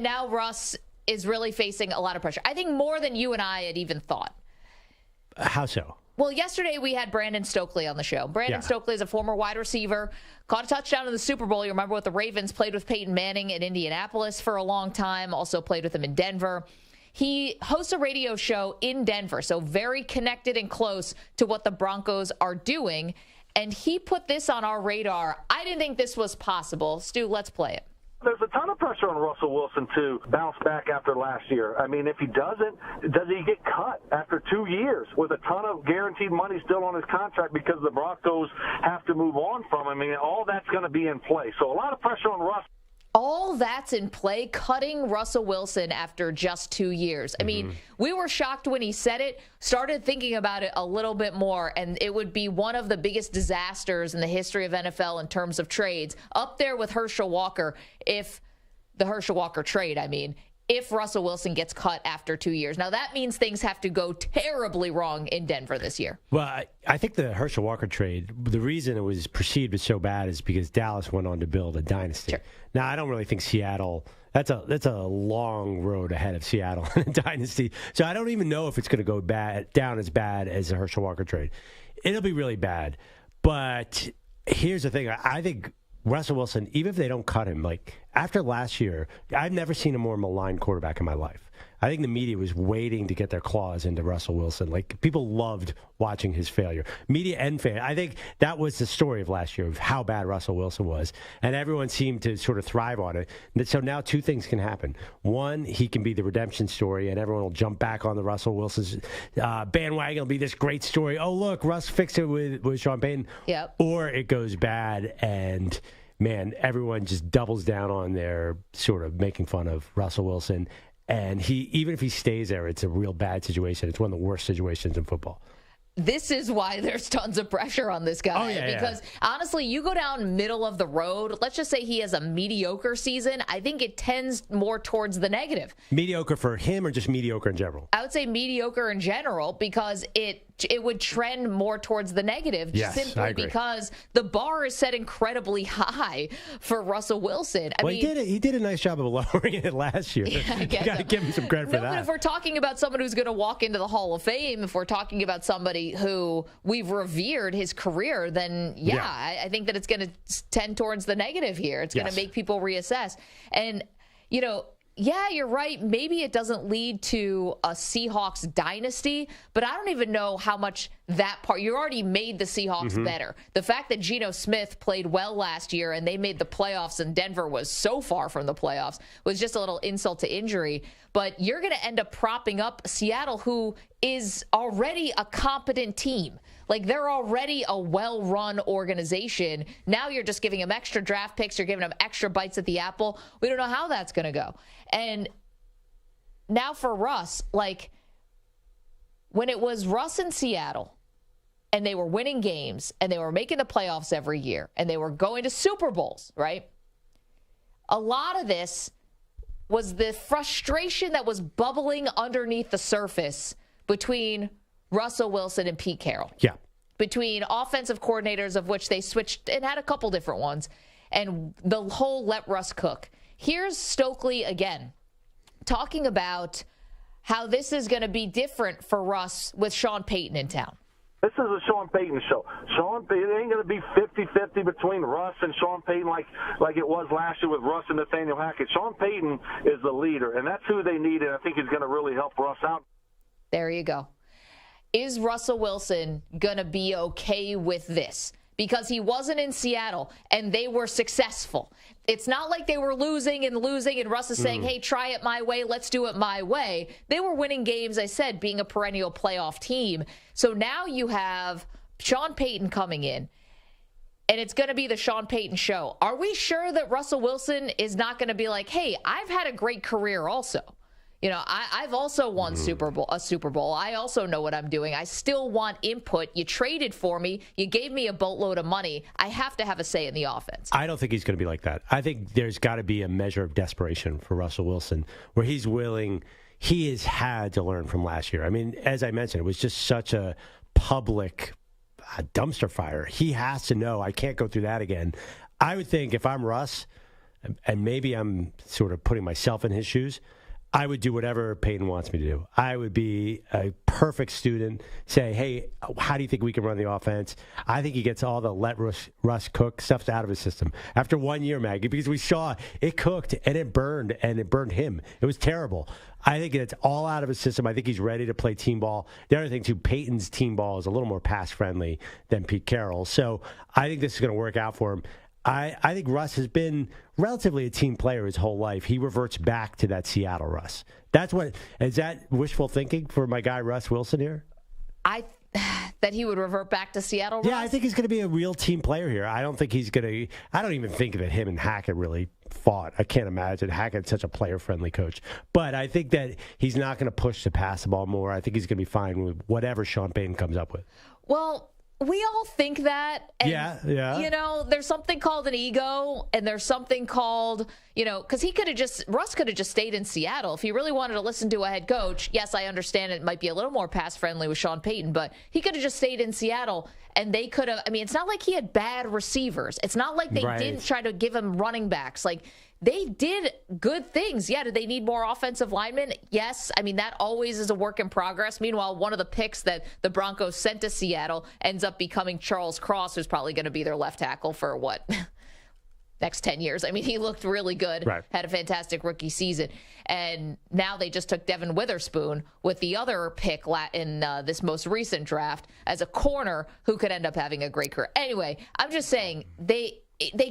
Now Russ is really facing a lot of pressure. I think more than you and I had even thought. How so? Well, yesterday we had Brandon Stokley on the show. Brandon Stokley is a former wide receiver, caught a touchdown in the Super Bowl. You remember with the Ravens, played with Peyton Manning in Indianapolis for a long time, also played with him in Denver. He hosts a radio show in Denver, so very connected and close to what the Broncos are doing. And he put this on our radar. I didn't think this was possible. Stu, let's play it. There's a ton of pressure on Russell Wilson to bounce back after last year. I mean, if he doesn't, does he get cut after 2 years with a ton of guaranteed money still on his contract because the Broncos have to move on from him? I mean, all that's going to be in play. So a lot of pressure on Russ. All that's in play, cutting Russell Wilson after just 2 years. I mean, we were shocked when he said it, started thinking about it a little bit more, and it would be one of the biggest disasters in the history of NFL in terms of trades, up there with Herschel Walker, if the Herschel Walker trade, if Russell Wilson gets cut after 2 years. Now, that means things have to go terribly wrong in Denver this year. Well, I think the Herschel Walker trade, the reason it was perceived as so bad is because Dallas went on to build a dynasty. Sure. Now, I don't really think Seattle, that's a long road ahead of Seattle in a dynasty. So I don't even know if it's going to go down as bad as the Herschel Walker trade. It'll be really bad. But here's the thing. I think Russell Wilson, even if they don't cut him, like after last year, I've never seen a more maligned quarterback in my life. I think the media was waiting to get their claws into Russell Wilson. Like, people loved watching his failure. Media and fan. I think that was the story of last year, of how bad Russell Wilson was. And everyone seemed to sort of thrive on it. So now two things can happen. One, he can be the redemption story, and everyone will jump back on the Russell Wilson's bandwagon. It'll be this great story. Oh, look, Russ fixed it with Sean Payton. Yep. Or it goes bad, and man, everyone just doubles down on their sort of making fun of Russell Wilson. And even if he stays there, it's a real bad situation. It's one of the worst situations in football. This is why there's tons of pressure on this guy. Because honestly, you go down middle of the road. Let's just say he has a mediocre season. I think it tends more towards the negative. Mediocre for him, or just mediocre in general? I would say mediocre in general, because it would trend more towards the negative, simply because the bar is set incredibly high for Russell Wilson. I mean, he did a nice job of lowering it last year. Yeah, you got to give him some credit for that. But if we're talking about someone who's going to walk into the Hall of Fame, if we're talking about somebody who we've revered his career, then I think that it's going to tend towards the negative here. It's going to make people reassess. And, you're right. Maybe it doesn't lead to a Seahawks dynasty, but I don't even know how much that part. You already made the Seahawks better. The fact that Geno Smith played well last year and they made the playoffs and Denver was so far from the playoffs was just a little insult to injury. But you're going to end up propping up Seattle, who is already a competent team. Like, they're already a well-run organization. Now you're just giving them extra draft picks. You're giving them extra bites at the apple. We don't know how that's going to go. And now for Russ, like, when it was Russ in Seattle and they were winning games and they were making the playoffs every year and they were going to Super Bowls, right? A lot of this was the frustration that was bubbling underneath the surface between Russell Wilson and Pete Carroll. Yeah. Between offensive coordinators, of which they switched and had a couple different ones, and the whole let Russ cook. Here's Stokley again, talking about how this is going to be different for Russ with Sean Payton in town. This is a Sean Payton show. It ain't going to be 50-50 between Russ and Sean Payton like it was last year with Russ and Nathaniel Hackett. Sean Payton is the leader, and that's who they need, and I think he's going to really help Russ out. There you go. Is Russell Wilson going to be okay with this? Because he wasn't in Seattle, and they were successful. It's not like they were losing, and Russ is saying, hey, try it my way, let's do it my way. They were winning games, I said, being a perennial playoff team. So now you have Sean Payton coming in, and it's going to be the Sean Payton show. Are we sure that Russell Wilson is not going to be like, hey, I've had a great career also? I've also won a Super Bowl. I also know what I'm doing. I still want input. You traded for me. You gave me a boatload of money. I have to have a say in the offense. I don't think he's going to be like that. I think there's got to be a measure of desperation for Russell Wilson where he's willing. He has had to learn from last year. I mean, as I mentioned, it was just such a public dumpster fire. He has to know, I can't go through that again. I would think if I'm Russ, and maybe I'm sort of putting myself in his shoes, I would do whatever Peyton wants me to do. I would be a perfect student, say, hey, how do you think we can run the offense? I think he gets all the let Russ cook stuff out of his system. After 1 year, Maggie, because we saw it cooked and it burned him. It was terrible. I think it's all out of his system. I think he's ready to play team ball. The other thing, too, Peyton's team ball is a little more pass-friendly than Pete Carroll's. So I think this is going to work out for him. I think Russ has been relatively a team player his whole life. He reverts back to that Seattle Russ. Is that wishful thinking for my guy Russ Wilson here? That he would revert back to Seattle Russ? Yeah, I think he's going to be a real team player here. I don't think he's going to – I don't even think that him and Hackett really fought. I can't imagine Hackett's such a player-friendly coach. But I think that he's not going to push to pass the ball more. I think he's going to be fine with whatever Sean Payton comes up with. Well – we all think that. And, yeah. You know, there's something called an ego, and there's something called, because Russ could have just stayed in Seattle. If he really wanted to listen to a head coach, yes, I understand it might be a little more pass-friendly with Sean Payton, but he could have just stayed in Seattle, and they could have, it's not like he had bad receivers. It's not like they didn't try to give him running backs. Like, they did good things. Yeah, did they need more offensive linemen? Yes. That always is a work in progress. Meanwhile, one of the picks that the Broncos sent to Seattle ends up becoming Charles Cross, who's probably going to be their left tackle for next 10 years. He looked really good, had a fantastic rookie season. And now they just took Devin Witherspoon with the other pick in this most recent draft as a corner who could end up having a great career. Anyway, I'm just saying they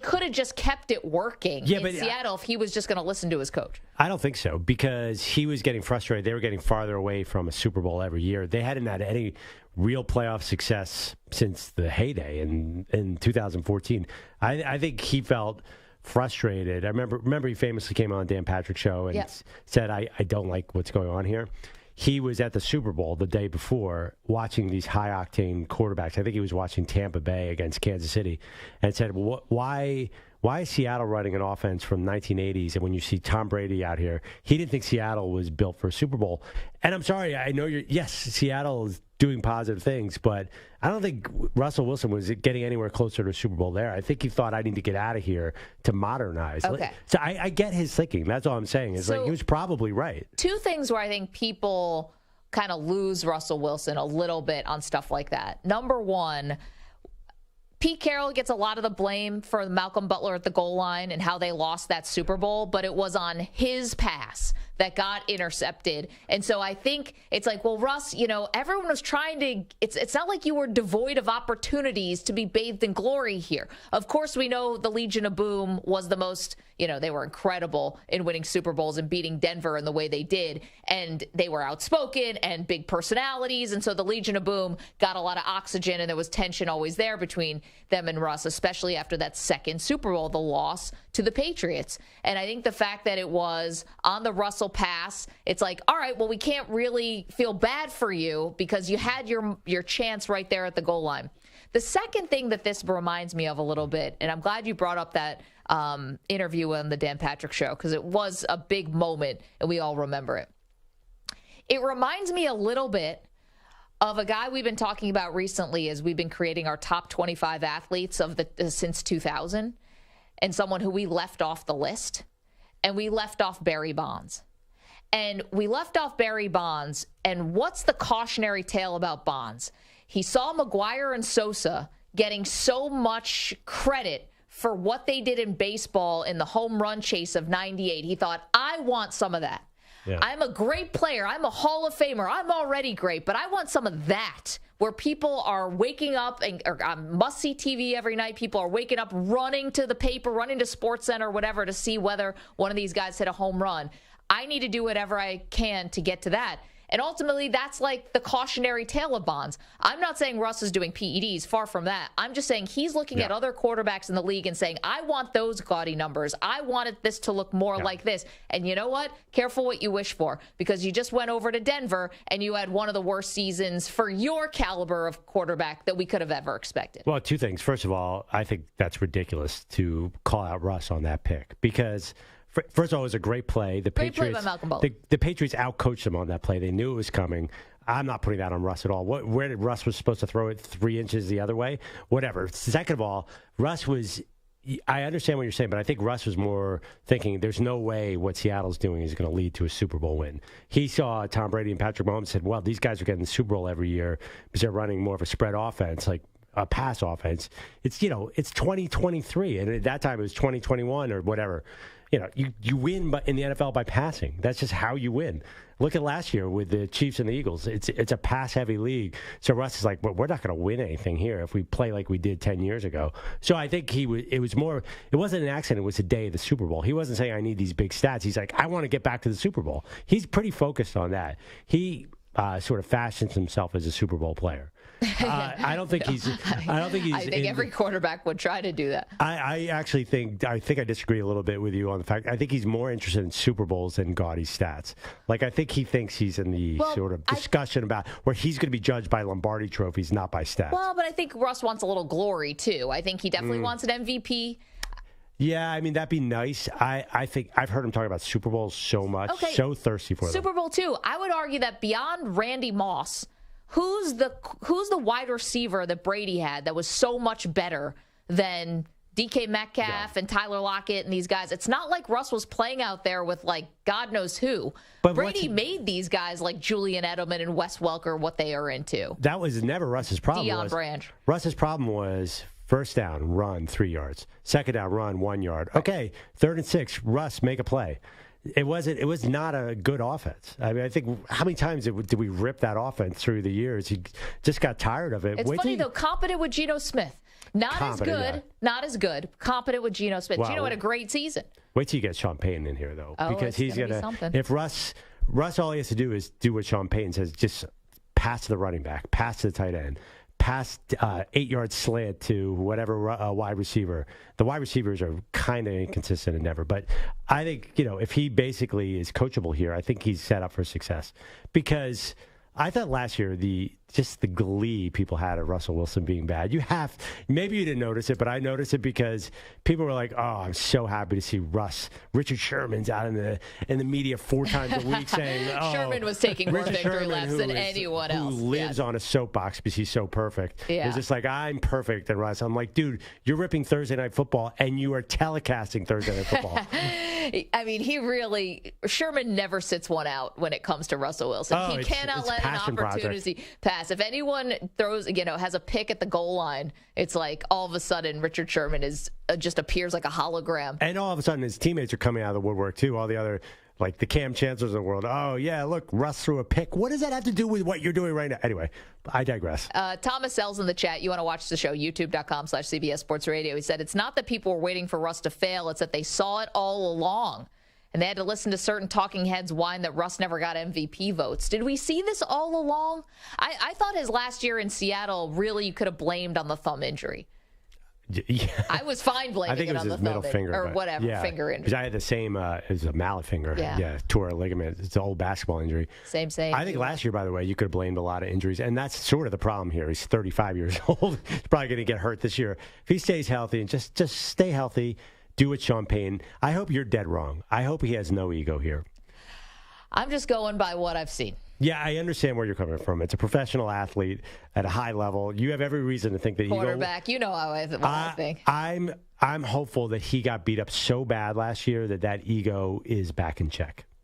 could have just kept it working in Seattle if he was just going to listen to his coach. I don't think so, because he was getting frustrated. They were getting farther away from a Super Bowl every year. They hadn't had any real playoff success since the heyday in 2014. I think he felt frustrated. I remember he famously came on Dan Patrick's show and said, I don't like what's going on here. He was at the Super Bowl the day before watching these high-octane quarterbacks. I think he was watching Tampa Bay against Kansas City and said, why is Seattle running an offense from 1980s? And when you see Tom Brady out here, he didn't think Seattle was built for a Super Bowl. And I'm sorry, I know Seattle is doing positive things, but I don't think Russell Wilson was getting anywhere closer to a Super Bowl there. I think he thought I need to get out of here to modernize. Okay. So I get his thinking. That's all I'm saying. He was probably right. Two things where I think people kind of lose Russell Wilson a little bit on stuff like that. Number one, Pete Carroll gets a lot of the blame for Malcolm Butler at the goal line and how they lost that Super Bowl, but it was on his pass that got intercepted. And so I think it's like, well, Russ, everyone was trying to, it's not like you were devoid of opportunities to be bathed in glory here. Of course, we know the Legion of Boom was the most, they were incredible in winning Super Bowls and beating Denver in the way they did. And they were outspoken and big personalities. And so the Legion of Boom got a lot of oxygen, and there was tension always there between them and Russ, especially after that second Super Bowl, the loss to the Patriots. And I think the fact that it was on the Russell pass, it's like, all right, well, we can't really feel bad for you because you had your chance right there at the goal line. The second thing that this reminds me of a little bit, and I'm glad you brought up that interview on the Dan Patrick show, because it was a big moment and we all remember it. It reminds me a little bit of a guy we've been talking about recently as we've been creating our top 25 athletes of since 2000, and someone who we left off the list, and we left off Barry Bonds. And we left off Barry Bonds, and what's the cautionary tale about Bonds? He saw McGwire and Sosa getting so much credit for what they did in baseball in the home run chase of 98. He thought, I want some of that. Yeah. I'm a great player. I'm a Hall of Famer. I'm already great, but I want some of that, where people are waking up and must-see TV every night. People are waking up, running to the paper, running to SportsCenter, whatever, to see whether one of these guys hit a home run. I need to do whatever I can to get to that. And ultimately, that's like the cautionary tale of Bonds. I'm not saying Russ is doing PEDs, far from that. I'm just saying he's looking at other quarterbacks in the league and saying, I want those gaudy numbers. I wanted this to look more like this. And you know what? Careful what you wish for, because you just went over to Denver and you had one of the worst seasons for your caliber of quarterback that we could have ever expected. Well, two things. First of all, I think that's ridiculous to call out Russ on that pick, because first of all, it was a great play. Great play by Malcolm Butler. The Patriots outcoached him on that play. They knew it was coming. I'm not putting that on Russ at all. Where did Russ was supposed to throw it 3 inches the other way? Whatever. Second of all, Russ was, I understand what you're saying, but I think Russ was more thinking there's no way what Seattle's doing is going to lead to a Super Bowl win. He saw Tom Brady and Patrick Mahomes and said, well, these guys are getting the Super Bowl every year because they're running more of a spread offense, like a pass offense. It's 2023, and at that time it was 2021 or whatever. You win in the NFL by passing. That's just how you win. Look at last year with the Chiefs and the Eagles. It's a pass-heavy league. So Russ is like, well, we're not going to win anything here if we play like we did 10 years ago. So I think it wasn't an accident. It was the day of the Super Bowl. He wasn't saying, I need these big stats. He's like, I want to get back to the Super Bowl. He's pretty focused on that. He sort of fashions himself as a Super Bowl player. I think every quarterback would try to do that. I actually think I disagree a little bit with you on the fact. I think he's more interested in Super Bowls than gaudy stats. Like, I think he thinks he's in the sort of discussion about where he's going to be judged by Lombardi trophies, not by stats. Well, but I think Russ wants a little glory too. I think he definitely wants an MVP. Yeah, I mean, that'd be nice. I think I've heard him talk about Super Bowls so much, so thirsty for them. Super Bowl too. I would argue that beyond Randy Moss, who's the wide receiver that Brady had that was so much better than DK Metcalf and Tyler Lockett and these guys? It's not like Russ was playing out there with, like, God knows who. But Brady made these guys like Julian Edelman and Wes Welker what they are into. That was never Russ's problem. Deion Branch. Russ's problem was first down, run 3 yards. Second down, run 1 yard. Okay, 3rd and 6, Russ, make a play. It was not a good offense. I mean, I think how many times did we rip that offense through the years? He just got tired of it. It's funny, though, competent with Geno Smith. Not as good. Competent with Geno Smith. Wow. Geno had a great season. Wait till you get Sean Payton in here, though. Because he's going to, if Russ, all he has to do is do what Sean Payton says, just pass to the running back, pass to the tight end, pass 8-yard slant to whatever wide receiver. The wide receivers are kind of inconsistent and never. But I think, if he basically is coachable here, I think he's set up for success. Because I thought last year just the glee people had at Russell Wilson being bad. Maybe you didn't notice it, but I noticed it because people were like, "Oh, I'm so happy to see Russ." Richard Sherman's out in the media 4 times a week saying, "Oh, Sherman was taking more victory laps than anyone else." Who lives on a soapbox because he's so perfect. Yeah. It's just like, I'm perfect than Russ. I'm like, dude, you're ripping Thursday Night Football and you are telecasting Thursday Night Football. I mean, Sherman never sits one out when it comes to Russell Wilson. He cannot let an opportunity pass. If anyone has a pick at the goal line, it's like all of a sudden Richard Sherman just appears like a hologram. And all of a sudden his teammates are coming out of the woodwork too. All the other, like the Cam Chancellors of the world. Oh, yeah, look, Russ threw a pick. What does that have to do with what you're doing right now? Anyway, I digress. Thomas L's in the chat. You want to watch the show, youtube.com/CBS Sports Radio. He said, it's not that people were waiting for Russ to fail. It's that they saw it all along. And they had to listen to certain talking heads whine that Russ never got MVP votes. Did we see this all along? I thought his last year in Seattle, really, you could have blamed on the thumb injury. Yeah. I was fine blaming it on the middle thumb finger, or whatever, finger injury. Because I had the same, it was a mallet finger. Yeah, tore a ligament. It's an old basketball injury. Same. I think last year, by the way, you could have blamed a lot of injuries. And that's sort of the problem here. He's 35 years old. He's probably going to get hurt this year. If he stays healthy and just stay healthy, do it, Sean Payton. I hope you're dead wrong. I hope he has no ego here. I'm just going by what I've seen. Yeah, I understand where you're coming from. It's a professional athlete at a high level. You have every reason to think that quarterback. You know how I think. I'm hopeful that he got beat up so bad last year that ego is back in check.